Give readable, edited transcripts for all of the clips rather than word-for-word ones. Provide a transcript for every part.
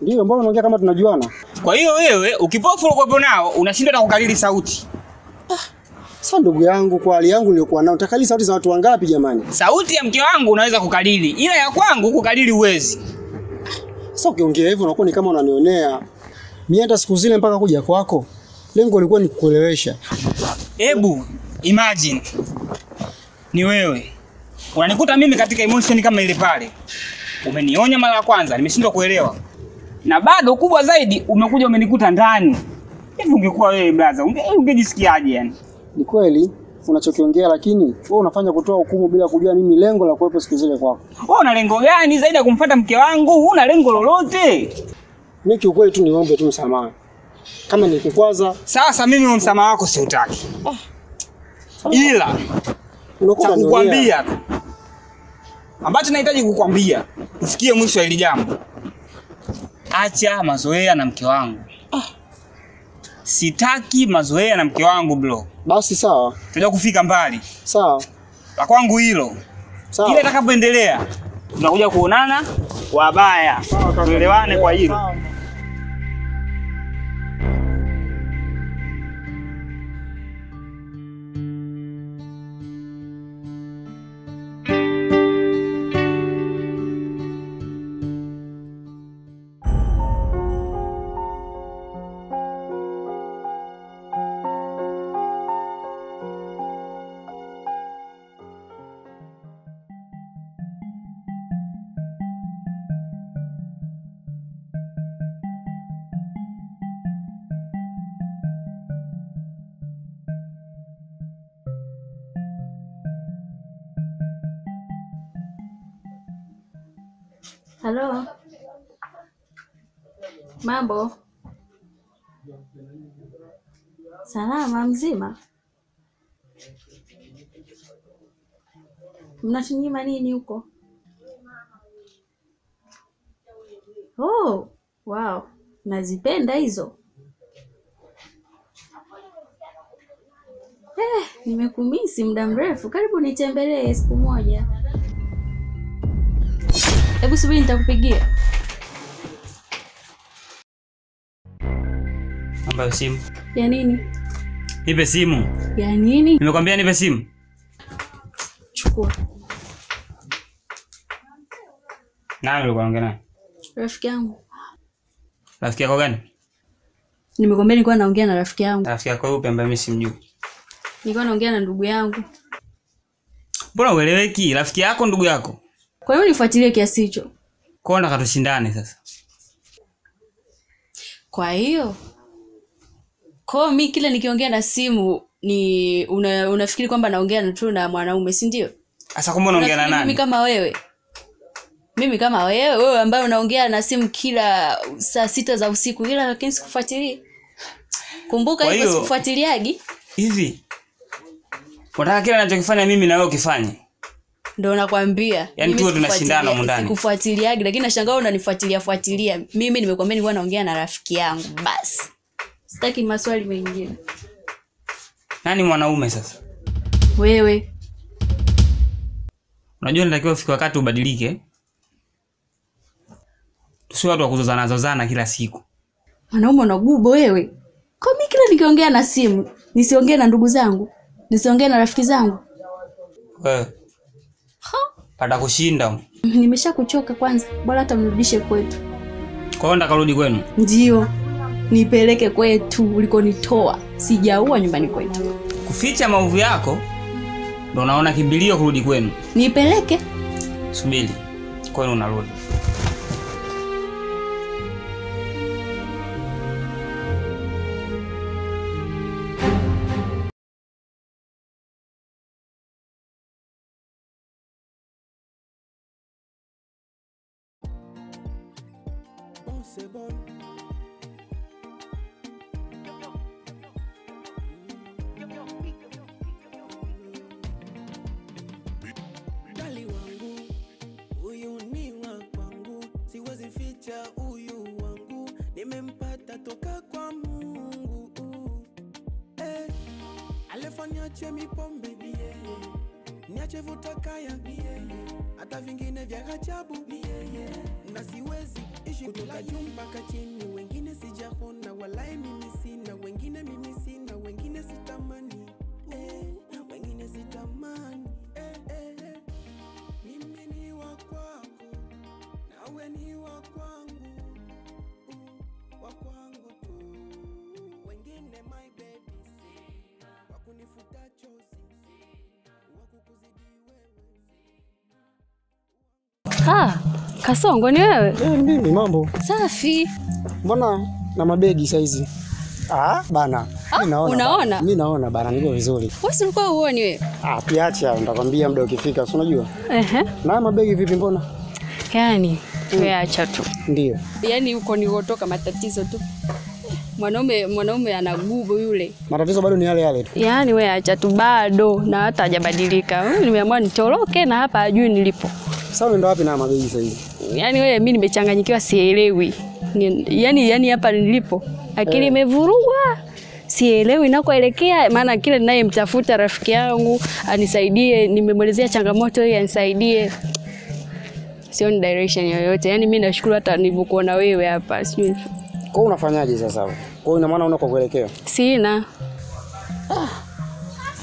Ndio, mbona unaongea kama tunajuana? Kwa hiyo wewe ukipofu uko nao unashindwa na kukalili sauti. Sasa ndugu yangu, kwa hali yangu niliyokuwa nao, utakalili sauti za watu wangapi jamani? Sauti ya mke wangu unaweza kukalili, ila ya kwangu kukalili uwezi. Sasa ukiongea hivyo unakuwa ni kama unanionea. Mimi hata siku zile mpaka kuja kwako, lengo lilikuwa ni kukuelewesha. Hebu imagine ni wewe unanikuta mimi katika emotion kama ile pale. Umenionya mara ya kwanza, nimeshindwa kuelewa. Na bado kubwa zaidi umekuja umenikuta ndani. Hivi ungekuwa wewe brother, ungejisikiaje yani? Ni kweli unachokiongea, lakini wewe unafanya kutoa hukumu bila kujua mimi lengo la kuwepo siku zile kwako. Wewe una lengo gani zaidi ya kumfuata mke wangu? Huna lengo lolote. Mimi kiukweli tu niombe tu msamaha. Kama nikikwaza, sasa mimi msamaha wako siutaki. Ila kukwambia ambacho nahitaji kukwambia ufikie mwisho hili jambo. Acha mazoea na mke wangu. Sitaki mazoea na mke wangu bro. Basi sawa. Tunataka kufika mbali. Sawa. La kwangu hilo. Sawa. Ile itakapoendelea tunakuja kuonana wabaya. Tuelewane kwa hilo. Halo. Mambo. Salama mzima. Mnatunyima nini huko? Oh, wow. Nazipenda hizo. Nimekumisi muda mrefu. Karibu nitembelee siku moja. Hebu subiri nitakupigia. Namba simu. Ya nini? Nipe simu. Ya nini? Nimekwambia nipe simu. Chukua. Nani ulikuwa unaongea naye? Rafiki yangu. Rafiki yako gani? Nimekwambia nilikuwa naongea na rafiki yangu. Rafiki yako yupi ambaye mimi simjui? Nilikuwa naongea na ndugu yangu. Mbona ueleweki? Rafiki yako ndugu yako? Kwa hiyo nifuatilie kiasi hicho. Kwa nini katushindane sasa? Kwa hiyo mimi kila nikiongea na simu ni unafikiri kwamba naongea tu na mwanaume, si ndio? Sasa kumbe unaongea na nani? Mimi kama wewe. Mimi kama wewe ambaye unaongea na simu kila saa 6 za usiku, ila lakini sikufuatilia. Kumbuka hivyo sikufuatiliagi. Hivi unataka kila ninachokifanya mimi na wewe ukifanye? Ndio nakwambia. Yaani tu tunashindana huko ndani. Sikufuatiliagi, lakini nashangaa unanifuatilia. Mimi nimekwambia nilikuwa naongea na rafiki yangu basi. Sitaki maswali mengine. Nani mwanaume sasa? Wewe. Unajua natakiwa ufike wakati ubadilike. Tusiwe watu wa kuzozana kila siku. Mwanaume unagubo wewe. Kwa mimi kila nikiongea na simu, nisiongee na ndugu zangu, nisiongee na rafiki zangu. Wewe. Pata kushinda. Nimeshakuchoka kwanza. Bora hata mrudishe kwetu. Kwa hiyo ndakarudi kwenu? Ndio. Nipeleke kwetu ulikonitoa. Sijaua nyumbani kwetu. Kuficha maovu yako ndio unaona kimbilio kurudi kwenu. Nipeleke? Subiri. Kwenu unarudi. C'est bon. Dali wangu, huyu ni wa kwangu, siwezi ficha huyu wangu, nimempata toka kwa Mungu. Alifanya chemi pombe ni yeye, niache vuta kaya ni yeye, hata vingine vya ajabu ni yeye, na siwezi ishi kutoka juu mpaka chini, wengine sijaona, walai mimi sina, wengine mimi sina, wengine sitamani, wengine sitamani, mimi ni wa kwako, nawe ni wa kwangu, wa kwangu tu, wengine my baby, wakunifuta chozi, wakukuzidi wewe. Kasongo ni wewe? Mimi mambo. Safi. Mbona na mabegi saizi? Bana. Mimi naona. Unaona? Mimi naona bana niko vizuri. Wewe ulikuwa uone wewe? Pia acha nitakwambia muda ukifika, si unajua? Na mabegi vipi mbona? Yaani, wewe acha tu. Ndio. Yaani huko nilikotoka matatizo tu. Mwanaume anagubo yule. Matatizo bado ni yale yale tu. Yaani wewe acha tu bado na hata hajabadilika. Nimeamua nitoroke na hapa ajui nilipo. Sasa unaenda wapi na mabegi sasa hivi? Yaani wewe mimi nimechanganyikiwa sielewi. Yaani hapa nilipo akili imevurugwa. Sielewi nakoelekea, maana kile ninayemtafuta rafiki yangu anisaidie, nimemwelezea changamoto hii anisaidie. Sio ni direction yoyote. Yaani mimi nashukuru hata nilivyokuona wewe hapa. Sijui. Kwa unafanyaje sasa? Kwa hiyo ina maana unako kuelekea? Sina.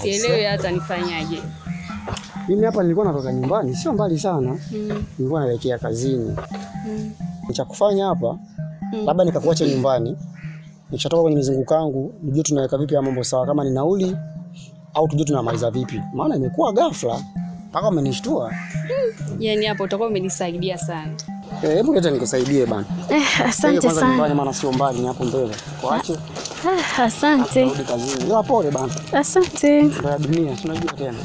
Sielewi hata nifanyaje. Mimi hapa nilikuwa natoka nyumbani, sio mbali sana. Nilikuwa naelekea kazini. Cha kufanya hapa, labda nikakuacha nyumbani. Nikishatoka kwenye mizunguko yangu, nijue tunaweka vipi mambo sawa, kama ni nauli au tujue tunamaliza vipi. Maana imekuwa ghafla, mpaka umenishtua. Yaani hapo utakuwa umenisaidia sana. Hebu leta nikusaidie bana. Asante sana. Nyumbani maana sio mbali, ni hapo mbele. Kuache. Asante. Rudi kazini. Ndio pole bana. Asante. Ndio dunia, tunajua tena.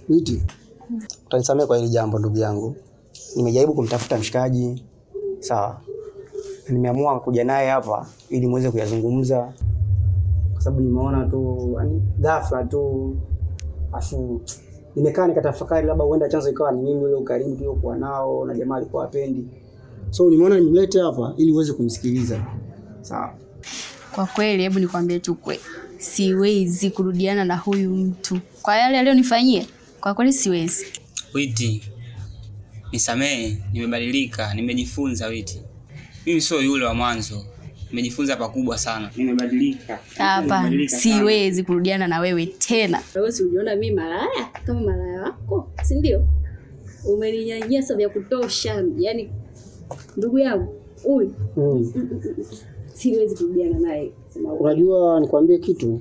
Witi. Utanisamehe kwa hili jambo ndugu yangu. Nimejaribu kumtafuta mshikaji. Sawa. Nimeamua kuja naye hapa ili muweze kuyazungumza. Kwa sababu nimeona tu ghafla tu afu nimekaa nikatafakari labda huenda chanzo ikawa ni mimi ule ukarimu tuliokuwa nao na jamaa alikuwa hapendi. So nimeona nimlete hapa ili uweze kumsikiliza. Sawa. Kwa kweli hebu nikwambie tu kweli. Siwezi kurudiana na huyu mtu. Kwa yale alionifanyia, kwa kweli siwezi. Witi, nisamehe, nimebadilika, nimejifunza Witi. Mimi sio yule wa mwanzo. Nimejifunza pakubwa sana. Nimebadilika. Hapa siwezi kurudiana na wewe tena. Wewe si uliona mimi malaya kama malaya wako, si ndio? Umeninyanyasa vya kutosha. Yaani ndugu yangu, huyu siwezi kurudiana naye. Unajua nikwambie kitu.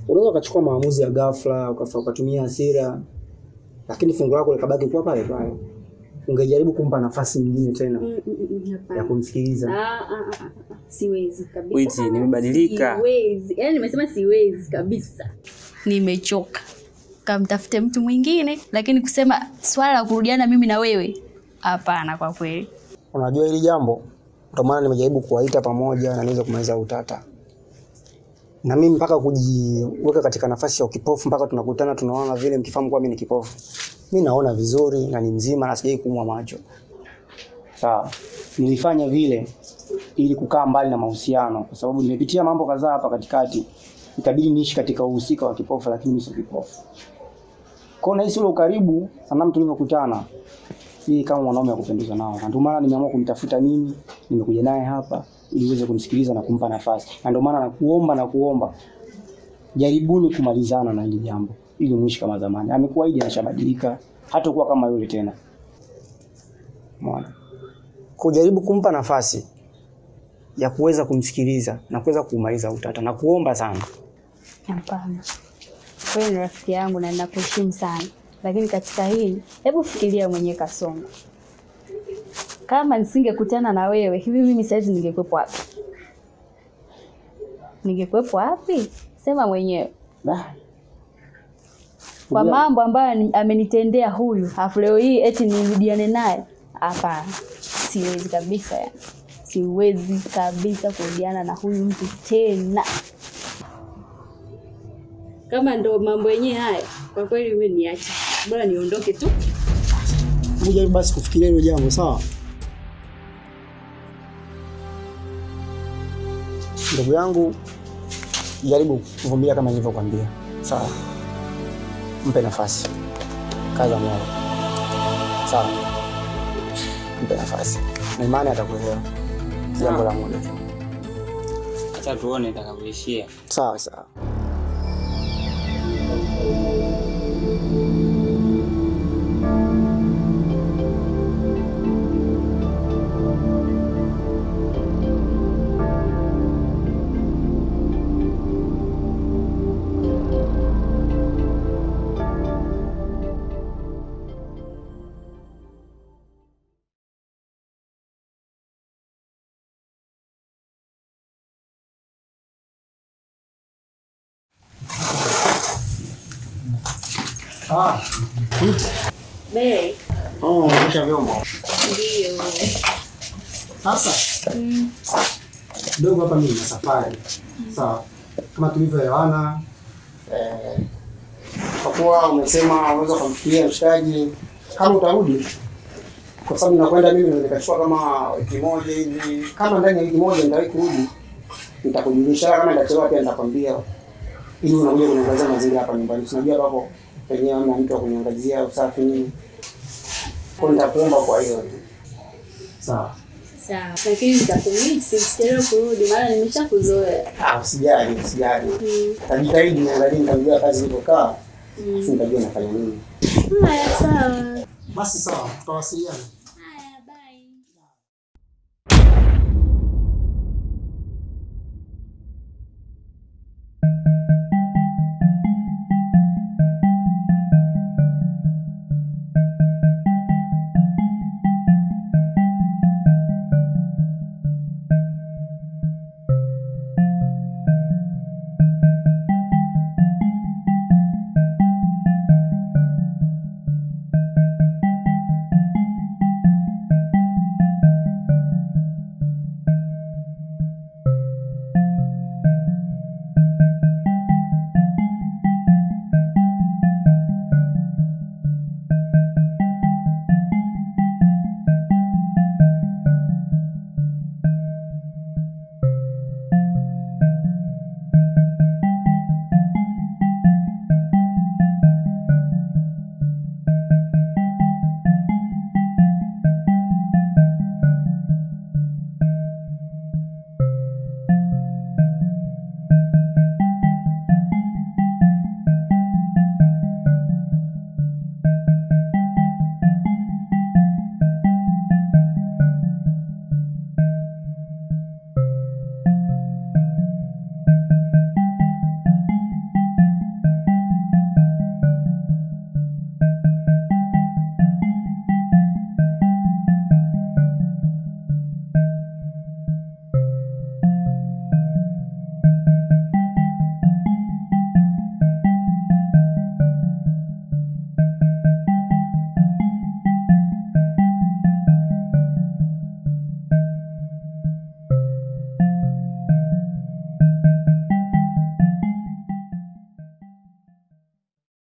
Unaweza ukachukua maamuzi ya ghafla, ukatumia hasira, lakini fungu lako likabaki kuwa pale pale. Ungejaribu kumpa nafasi nyingine tena ya kumsikiliza. Siwezi kabisa. Witi, nimebadilika. Siwezi. Yaani nimesema siwezi kabisa. Nimechoka. Kamtafute mtu mwingine, lakini kusema swala la kurudiana mimi na wewe, hapana kwa kweli. Unajua hili jambo, ndio maana nimejaribu kuwaita pamoja na niweze kumaliza utata. Na mimi mpaka kujiweka katika nafasi ya ukipofu mpaka tunakutana tunaona vile mkifahamu kwa mimi ni kipofu. Mimi naona vizuri na ni mzima na sijai kuumwa macho. Sawa. Nilifanya vile ili kukaa mbali na mahusiano kwa sababu nimepitia mambo kadhaa hapa katikati. Ikabidi niishi katika uhusika wa kipofu lakini mimi sio kipofu. Kwa nahisi ule ukaribu sana mtu tulivyokutana. Hii kama mwanaume akupendezwa nao. Na ndio maana nimeamua kumtafuta mimi, nimekuja naye hapa ili uweze kumsikiliza na kumpa nafasi. Na ndio maana nakuomba jaribuni kumalizana na hili jambo ili muishi kama zamani. Amekuahidi anashabadilika, hatakuwa kama yule tena. Umeona? Kujaribu kumpa nafasi ya kuweza kumsikiliza na kuweza kumaliza utata na kuomba sana. Hapana. Wewe ni rafiki yangu na ninakuheshimu sana. Lakini katika hili, hebu fikiria mwenyewe Kasongo. Kama nisingekutana na wewe, hivi mimi saizi ningekuepo wapi? Ningekuepo wapi? Sema mwenyewe. Kwa mambo ambayo amenitendea huyu, afu leo hii eti nirudiane naye. Hapana. Siwezi kabisa yani. Siwezi kabisa kurudiana na huyu mtu tena. Kama ndo mambo yenyewe haya, kwa kweli wewe niache. Bora niondoke tu. Ngoja basi kufikiria hilo jambo, sawa? Ndugu yangu, jaribu kuvumilia kama nilivyokuambia. Sawa? Mpe nafasi. Kaza moyo. Sawa? Mpe nafasi. Na imani atakuelewa. Jambo la muda tu. Acha tuone itakavyoishia. Sawa sawa. Be. Kisha vyombo. Ndio. Sasa. Dogo hapa mimi na safari. Sawa. Kama tulivyoelewana, kwa kuwa umesema unaweza kumfikiria mshikaji kama utarudi, kwa sababu nakwenda mimi nikachukua kama wiki moja hivi. Kama ndani ya wiki moja nitawahi kurudi, nitakujulisha. Kama nitachelewa pia nitakwambia, ili unakuja kuniangazia mazingira hapa nyumbani. Unajua hapo penyewe hamna mtu wa kuniangazia usafi nini. Kwa nitakuomba kwa hiyo. Sawa. Sawa. Lakini nitakumisi usichelewe kurudi maana nimeshakuzoea. Usijali. Tajitahidi niangalie nitamjua kazi ilipokaa. Nitajua nafanya nini. Haya sawa. Basi sawa, tutawasiliana.